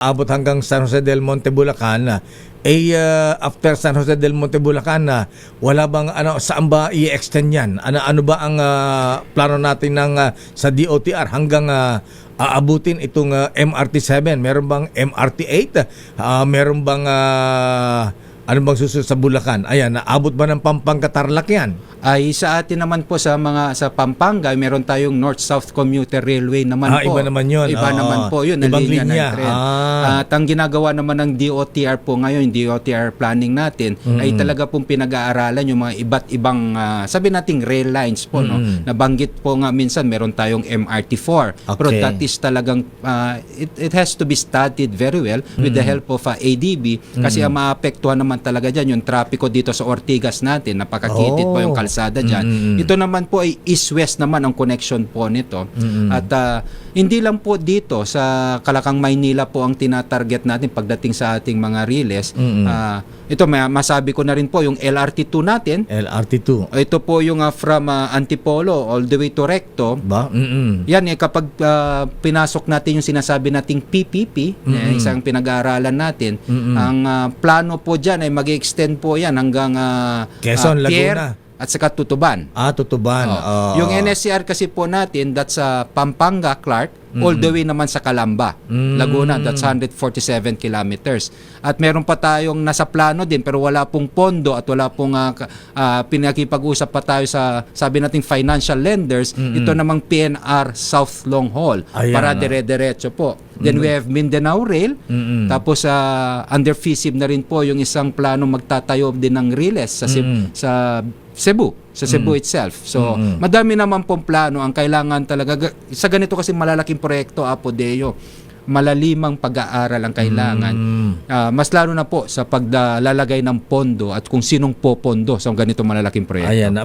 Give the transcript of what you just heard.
abot hanggang San Jose del Monte, Bulacan. After San Jose del Monte, Bulacan, wala bang saan ba i-extend yan? Ano ba ang plano natin sa DOTR hanggang aabutin itong MRT-7? Meron bang MRT-8? Meron bang ano bang susunod sa Bulacan? Ayan, naabot ba ng Pampanga, Tarlac yan? Ay sa atin naman po sa Pampanga, meron tayong North-South Commuter Railway naman po. Iba naman yun. Iba naman po yun, na ibang linya linya. ng tren. At ang ginagawa naman ng DOTR po ngayon, yung DOTR planning natin, ay talaga pong pinag-aaralan yung mga iba't ibang, sabi nating rail lines po. No? Nabanggit po nga minsan, meron tayong MRT4. Okay. Pero that is talagang, it has to be studied very well with the help of ADB, kasi ang maapektuhan naman talaga dyan yung trapiko dito sa Ortigas natin, napakakitid po yung kalsada dyan. Ito naman po ay east-west naman ang connection po nito. At hindi lang po dito sa Kalakang, Maynila po ang tinatarget natin pagdating sa ating mga riles. Ito masabi ko na rin po yung LRT2 natin. LRT2. Ito po yung from Antipolo all the way to Recto. Ba? Yan kapag pinasok natin yung sinasabi nating PPP, isang pinag-aaralan natin, ang plano po dyan ay mag-extend po yan hanggang Quezon, Pierre Laguna. at saka Tutuban. Tutuban. Yung NSCR kasi po natin, that's Pampanga, Clark, all the way naman sa Calamba, Laguna, that's 147 kilometers. At meron pa tayong nasa plano din pero wala pong pondo at wala pong pinakipag-usap pa tayo sa sabi nating financial lenders, ito namang PNR South Long Haul. Ayan, para dire-diretso po. Then we have Mindanao Rail, tapos under FISIB na rin po yung isang plano magtatayo din ng riles sa Cebu itself. So, madami naman pong plano ang kailangan talaga. Sa ganito kasi malalaking proyekto, Apodeo, malalimang pag-aaral ang kailangan. Mas lalo na po sa paglalagay ng pondo at kung sinong popondo sa ganito malalaking proyekto. Ayan.